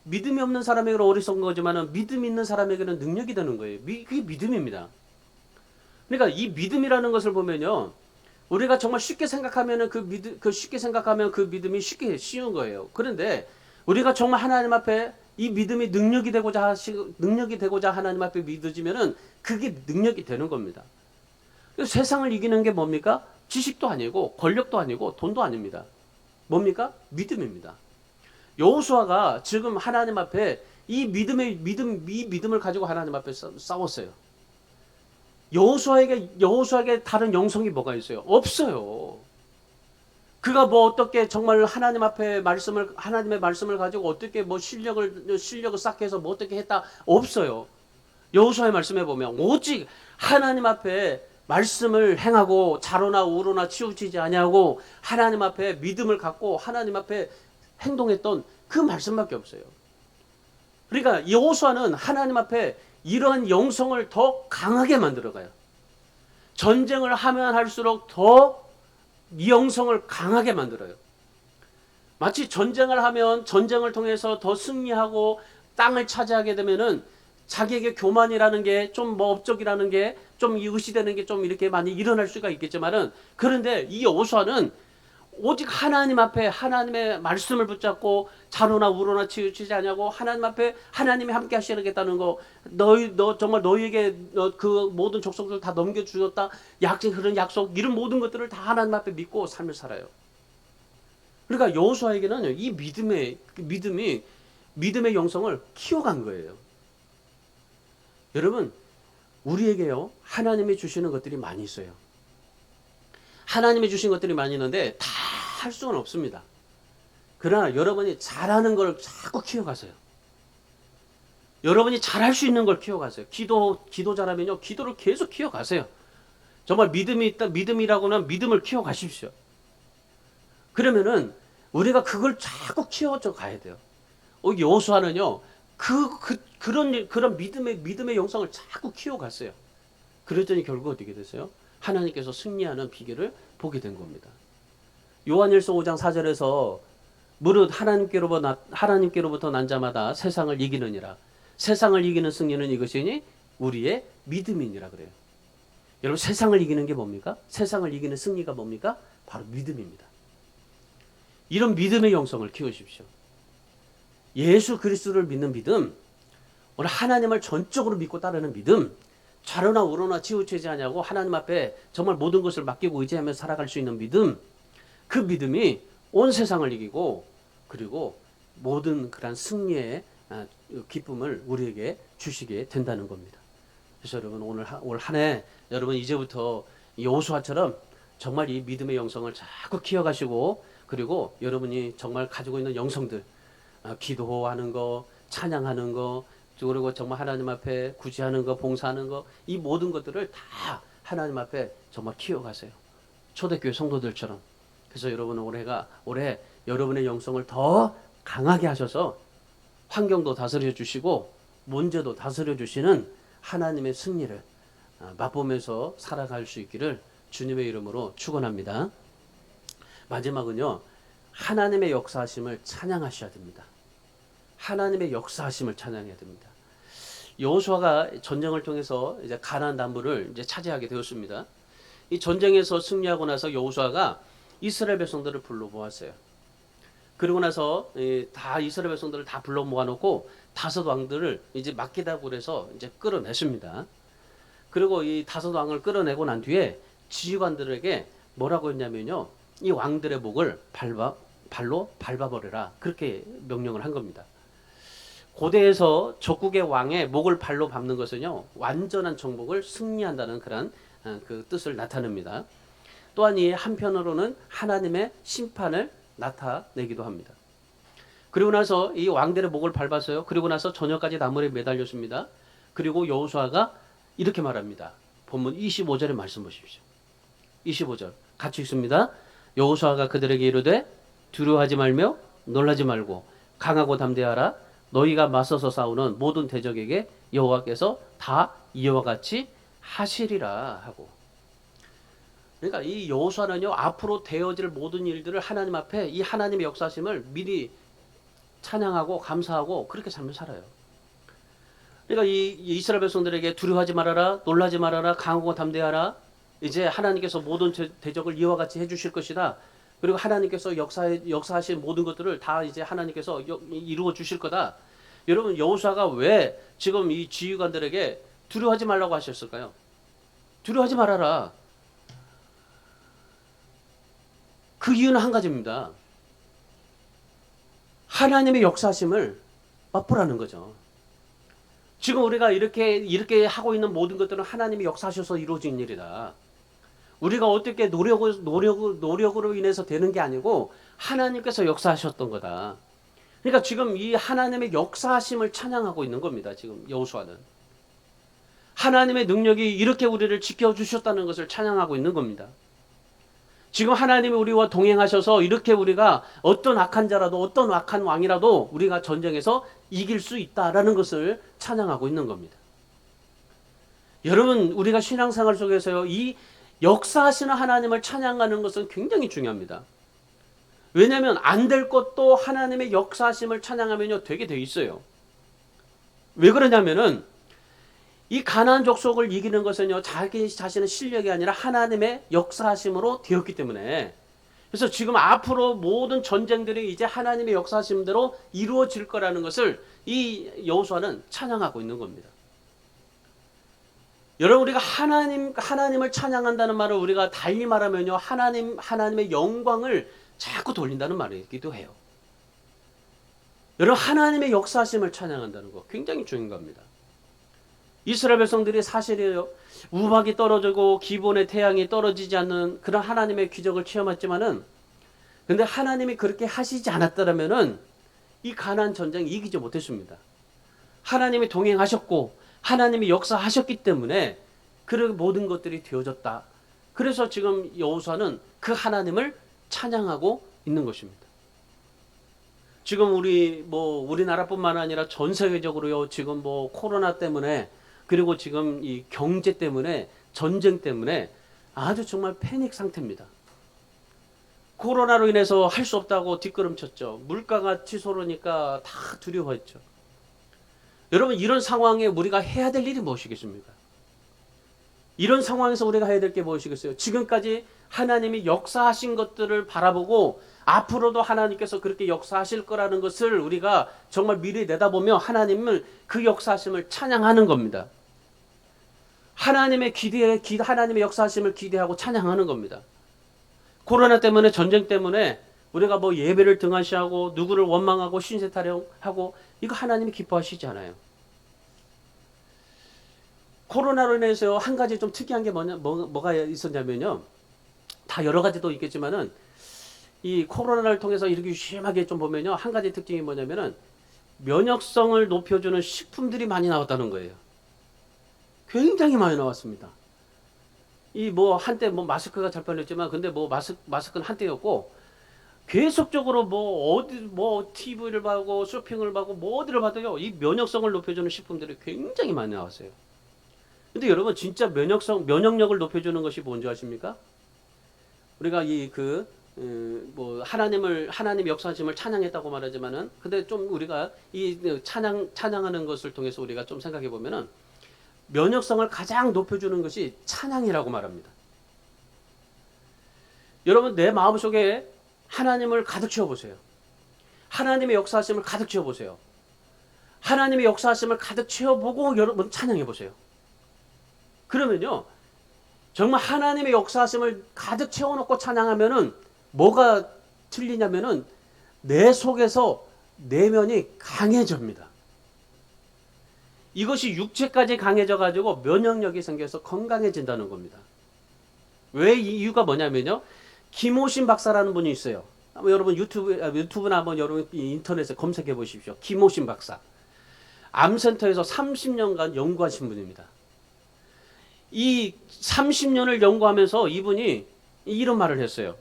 믿음이 없는 사람에게는 어리석은 거지만 믿음 있는 사람에게는 능력이 되는 거예요. 그게 믿음입니다. 그러니까 이 믿음이라는 것을 보면요. 우리가 정말 쉽게 생각하면 그 믿음이 쉬운 거예요. 그런데 우리가 정말 하나님 앞에 이 믿음이 능력이 되고자 하나님 앞에 믿어지면은 그게 능력이 되는 겁니다. 세상을 이기는 게 뭡니까? 지식도 아니고 권력도 아니고 돈도 아닙니다. 뭡니까? 믿음입니다. 여호수아가 지금 하나님 앞에 이 믿음을 가지고 하나님 앞에 싸웠어요. 여호수아에게 다른 영성이 뭐가 있어요? 없어요. 그가 뭐 어떻게 정말 하나님의 말씀을 가지고 어떻게 뭐 실력을 쌓게 해서 뭐 어떻게 했다 없어요. 여호수아의 말씀에 보면 오직 하나님 앞에 말씀을 행하고 좌로나 우로나 치우치지 아니하고 하나님 앞에 믿음을 갖고 하나님 앞에 행동했던 그 말씀밖에 없어요. 그러니까 여호수아는 하나님 앞에 이러한 영성을 더 강하게 만들어가요. 전쟁을 하면 할수록 더 이 영성을 강하게 만들어요. 마치 전쟁을 하면 전쟁을 통해서 더 승리하고 땅을 차지하게 되면은 자기에게 교만이라는 게 좀 뭐 업적이라는 게 좀 의시되는 게 좀 이렇게 많이 일어날 수가 있겠지만은 그런데 이 여호수아는 오직 하나님 앞에 하나님의 말씀을 붙잡고 좌로나 우로나 치우치지 않냐고 하나님 앞에 하나님이 함께 하시겠다는 거 너 정말 너희에게 그 모든 족속을 다 넘겨주셨다 그런 약속 이런 모든 것들을 다 하나님 앞에 믿고 삶을 살아요. 그러니까 여호수아에게는 이 믿음의 영성을 키워간 거예요. 여러분 우리에게요 하나님이 주시는 것들이 많이 있어요. 하나님이 주신 것들이 많이 있는데 다 할 수는 없습니다. 그러나 여러분이 잘하는 걸 자꾸 키워가세요. 여러분이 잘할 수 있는 걸 키워가세요. 기도 잘하면요 기도를 계속 키워가세요. 정말 믿음이 있다 믿음이라고는 믿음을 키워가십시오. 그러면은 우리가 그걸 자꾸 키워져 가야 돼요. 여호수아는요 그런 믿음의 영성을 자꾸 키워갔어요. 그랬더니 결국 어떻게 됐어요? 하나님께서 승리하는 비결을 보게 된 겁니다. 요한일서 5장 4절에서 무릇 하나님께로부터 난 자마다 세상을 이기느니라. 세상을 이기는 승리는 이것이니 우리의 믿음이니라 그래요. 여러분 세상을 이기는 게 뭡니까? 세상을 이기는 승리가 뭡니까? 바로 믿음입니다. 이런 믿음의 영성을 키우십시오. 예수 그리스도를 믿는 믿음, 오늘 하나님을 전적으로 믿고 따르는 믿음, 좌로나 우로나 치우치지 않냐고 하나님 앞에 정말 모든 것을 맡기고 의지하며 살아갈 수 있는 믿음, 그 믿음이 온 세상을 이기고 그리고 모든 그런 승리의 기쁨을 우리에게 주시게 된다는 겁니다. 그래서 여러분 올 한 해 여러분 이제부터 여호수아처럼 정말 이 믿음의 영성을 자꾸 키워가시고 그리고 여러분이 정말 가지고 있는 영성들 기도하는 거, 찬양하는 거, 그리고 정말 하나님 앞에 구제하는 거, 봉사하는 거, 이 모든 것들을 다 하나님 앞에 정말 키워가세요. 초대교회 성도들처럼. 그래서 여러분 올해 여러분의 영성을 더 강하게 하셔서 환경도 다스려 주시고 문제도 다스려 주시는 하나님의 승리를 맛보면서 살아갈 수 있기를 주님의 이름으로 축원합니다. 마지막은요, 하나님의 역사하심을 찬양하셔야 됩니다. 하나님의 역사하심을 찬양해야 됩니다. 여호수아가 전쟁을 통해서 이제 가나안 남부를 이제 차지하게 되었습니다. 이 전쟁에서 승리하고 나서 여호수아가 이스라엘 백성들을 불러 모았어요. 그리고 나서 다 이스라엘 백성들을 다 불러 모아놓고 5 왕들을 이제 막기다고 그래서 이제 끌어냈습니다. 그리고 이 5 왕을 끌어내고 난 뒤에 지휘관들에게 뭐라고 했냐면요, 이 왕들의 목을 발로 밟아버려라, 그렇게 명령을 한 겁니다. 고대에서 적국의 왕의 목을 발로 밟는 것은요, 완전한 정복을 승리한다는 그런 그 뜻을 나타냅니다. 또한 이 한편으로는 하나님의 심판을 나타내기도 합니다. 그리고 나서 이 왕들의 목을 밟았어요. 그리고 나서 저녁까지 나무에 매달렸습니다. 그리고 여호수아가 이렇게 말합니다. 본문 25절의 말씀 보십시오. 25절 같이 읽습니다. 여호수아가 그들에게 이르되 두려워하지 말며 놀라지 말고 강하고 담대하라. 너희가 맞서서 싸우는 모든 대적에게 여호와께서 다 이와 같이 하시리라 하고. 그러니까 이 여호수아는요, 앞으로 되어질 모든 일들을 하나님 앞에 이 하나님의 역사심을 미리 찬양하고 감사하고 그렇게 삶을 살아요. 그러니까 이 이스라엘 백성들에게 두려워하지 말아라, 놀라지 말아라, 강하고 담대하라. 이제 하나님께서 모든 대적을 이와 같이 해주실 것이다. 그리고 하나님께서 역사하신 모든 것들을 다 이제 하나님께서 이루어 주실 거다. 여러분, 여호수아가 왜 지금 이 지휘관들에게 두려워하지 말라고 하셨을까요? 두려워하지 말아라. 그 이유는 한 가지입니다. 하나님의 역사하심을 맛보라는 거죠. 지금 우리가 이렇게 하고 있는 모든 것들은 하나님이 역사하셔서 이루어진 일이다. 우리가 어떻게 노력으로 인해서 되는 게 아니고 하나님께서 역사하셨던 거다. 그러니까 지금 이 하나님의 역사하심을 찬양하고 있는 겁니다. 지금 여호수아는 하나님의 능력이 이렇게 우리를 지켜주셨다는 것을 찬양하고 있는 겁니다. 지금 하나님이 우리와 동행하셔서 이렇게 우리가 어떤 악한 자라도 어떤 악한 왕이라도 우리가 전쟁에서 이길 수 있다라는 것을 찬양하고 있는 겁니다. 여러분, 우리가 신앙생활 속에서요, 이 역사하시는 하나님을 찬양하는 것은 굉장히 중요합니다. 왜냐하면 안 될 것도 하나님의 역사하심을 찬양하면요 되게 돼 있어요. 왜 그러냐면은 이 가나안 족속을 이기는 것은요 자기 자신의 실력이 아니라 하나님의 역사하심으로 되었기 때문에, 그래서 지금 앞으로 모든 전쟁들이 이제 하나님의 역사하심대로 이루어질 거라는 것을 이 여호수아는 찬양하고 있는 겁니다. 여러분, 우리가 하나님을 찬양한다는 말을 우리가 달리 말하면요, 하나님의 영광을 자꾸 돌린다는 말이기도 해요. 여러분, 하나님의 역사하심을 찬양한다는 거 굉장히 중요한 겁니다. 이스라엘 백성들이 사실이에요, 우박이 떨어지고 기본의 태양이 떨어지지 않는 그런 하나님의 기적을 체험했지만은, 근데 하나님이 그렇게 하시지 않았더라면은 이 가나안 전쟁 이기지 못했습니다. 하나님이 동행하셨고 하나님이 역사하셨기 때문에 그 모든 것들이 되어졌다. 그래서 지금 여호수아는 그 하나님을 찬양하고 있는 것입니다. 지금 우리나라뿐만 아니라 전 세계적으로요, 지금 코로나 때문에, 그리고 지금 이 경제 때문에, 전쟁 때문에 아주 정말 패닉 상태입니다. 코로나로 인해서 할 수 없다고 뒷걸음쳤죠. 물가가 치솟으니까 다 두려워했죠. 여러분, 이런 상황에 우리가 해야 될 일이 무엇이겠습니까? 이런 상황에서 우리가 해야 될 게 무엇이겠어요? 지금까지 하나님이 역사하신 것들을 바라보고 앞으로도 하나님께서 그렇게 역사하실 거라는 것을 우리가 정말 미리 내다보며 하나님을 그 역사하심을 찬양하는 겁니다. 하나님의 역사하심을 기대하고 찬양하는 겁니다. 코로나 때문에, 전쟁 때문에 우리가 뭐 예배를 등한시하고 누구를 원망하고 신세 타령하고 이거 하나님이 기뻐하시지 않아요. 코로나로 인해서 한 가지 좀 특이한 게 뭐가 있었냐면요. 다 여러 가지도 있겠지만은 이 코로나를 통해서 이렇게 심하게 좀 보면요. 한 가지 특징이 뭐냐면은 면역성을 높여주는 식품들이 많이 나왔다는 거예요. 굉장히 많이 나왔습니다. 이 뭐 한때 뭐 마스크가 잘 팔렸지만 근데 뭐 마스크는 한때였고 계속적으로 뭐 어디 뭐 TV를 봐고 쇼핑을 봐고 뭐 어디를 봐도요. 이 면역성을 높여주는 식품들이 굉장히 많이 나왔어요. 근데 여러분 진짜 면역력을 높여주는 것이 뭔지 아십니까? 우리가 뭐 하나님 역사하심을 찬양했다고 말하지만은 근데 좀 우리가 이 찬양하는 것을 통해서 우리가 좀 생각해 보면은 면역성을 가장 높여주는 것이 찬양이라고 말합니다. 여러분 내 마음속에 하나님을 가득 채워보세요. 하나님의 역사하심을 가득 채워보세요. 하나님의 역사하심을 가득 채워보고 여러분 찬양해보세요. 그러면요 정말 하나님의 역사하심을 가득 채워놓고 찬양하면은 뭐가 틀리냐면은 내 속에서 내면이 강해집니다. 이것이 육체까지 강해져 가지고 면역력이 생겨서 건강해진다는 겁니다. 왜 이유가 뭐냐면요. 김호신 박사라는 분이 있어요. 여러분 유튜브나 한번 여러분 인터넷에 검색해 보십시오. 김호신 박사. 암센터에서 30년간 연구하신 분입니다. 이 30년을 연구하면서 이분이 이런 말을 했어요.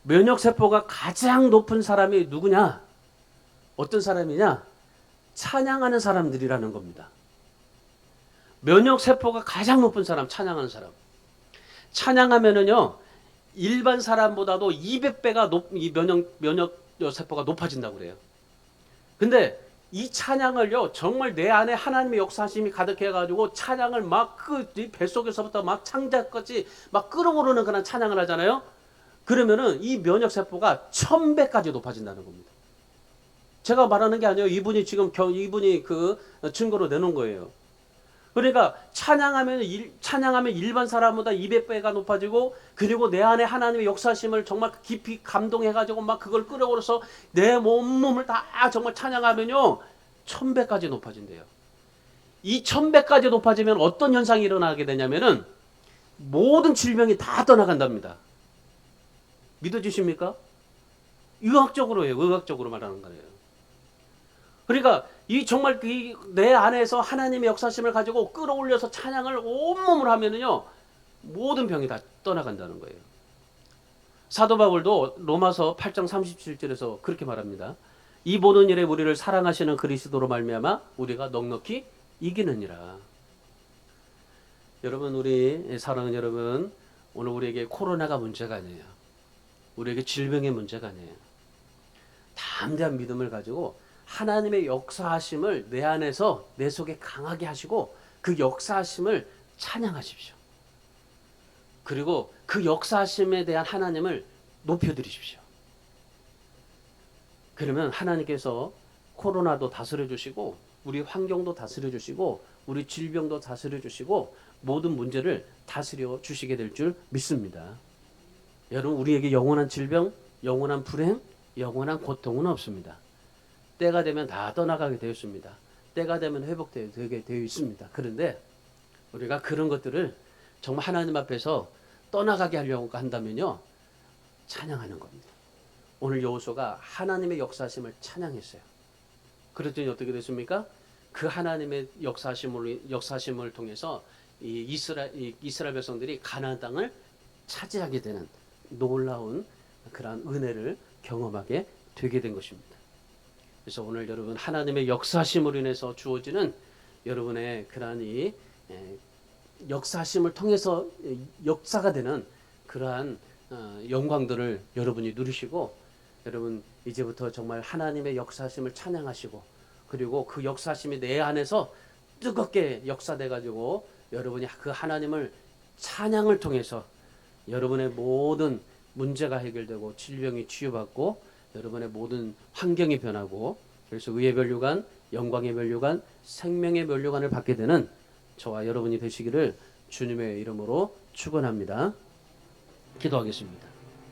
면역세포가 가장 높은 사람이 누구냐? 어떤 사람이냐? 찬양하는 사람들이라는 겁니다. 면역세포가 가장 높은 사람, 찬양하는 사람. 찬양하면은요, 일반 사람보다도 200배가 이 면역세포가 높아진다고 그래요. 근데 이 찬양을요, 정말 내 안에 하나님의 역사심이 가득해가지고 찬양을 막 뱃속에서부터 막 창자까지 막 끌어오르는 그런 찬양을 하잖아요. 그러면은 이 면역세포가 1000배까지 높아진다는 겁니다. 제가 말하는 게 아니에요. 이분이 그 증거로 내놓은 거예요. 그러니까 찬양하면 일반 사람보다 200배가 높아지고 그리고 내 안에 하나님의 역사심을 정말 깊이 감동해가지고 막 그걸 끌어올려서 내 몸을 다 정말 찬양하면요 1000배까지 높아진대요. 이 1000배까지 높아지면 어떤 현상이 일어나게 되냐면은 모든 질병이 다 떠나간답니다. 믿어지십니까? 의학적으로예요. 의학적으로 말하는 거예요. 그러니까 이 정말 내 안에서 하나님의 역사심을 가지고 끌어올려서 찬양을 온몸으로 하면은요 모든 병이 다 떠나간다는 거예요. 사도 바울도 로마서 8장 37절에서 그렇게 말합니다. 이 모든 일에 우리를 사랑하시는 그리스도로 말미암아 우리가 넉넉히 이기느니라. 여러분 우리 사랑하는 여러분 오늘 우리에게 코로나가 문제가 아니에요. 우리에게 질병의 문제가 아니에요. 담대한 믿음을 가지고 하나님의 역사하심을 내 안에서 내 속에 강하게 하시고 그 역사하심을 찬양하십시오. 그리고 그 역사하심에 대한 하나님을 높여드리십시오. 그러면 하나님께서 코로나도 다스려 주시고 우리 환경도 다스려 주시고 우리 질병도 다스려 주시고 모든 문제를 다스려 주시게 될 줄 믿습니다. 여러분 우리에게 영원한 질병, 영원한 불행, 영원한 고통은 없습니다. 때가 되면 다 떠나가게 되었습니다. 때가 되면 회복되게 되어 있습니다. 그런데 우리가 그런 것들을 정말 하나님 앞에서 떠나가게 하려고 한다면요. 찬양하는 겁니다. 오늘 여호수아가 하나님의 역사심을 찬양했어요. 그랬더니 어떻게 됐습니까? 그 하나님의 역사심을 통해서 이 이스라엘 백성들이 가나안 땅을 차지하게 되는 놀라운 그러한 은혜를 경험하게 되게 된 것입니다. 그래서 오늘 여러분 하나님의 역사심으로 인해서 주어지는 여러분의 그러한 이 역사심을 통해서 역사가 되는 그러한 영광들을 여러분이 누리시고 여러분 이제부터 정말 하나님의 역사심을 찬양하시고 그리고 그 역사심이 내 안에서 뜨겁게 역사돼 가지고 여러분이 그 하나님을 찬양을 통해서 여러분의 모든 문제가 해결되고 질병이 치유받고 여러분의 모든 환경이 변하고 그래서 의의 면류관, 영광의 면류관, 생명의 면류관을 받게 되는 저와 여러분이 되시기를 주님의 이름으로 축원합니다. 기도하겠습니다.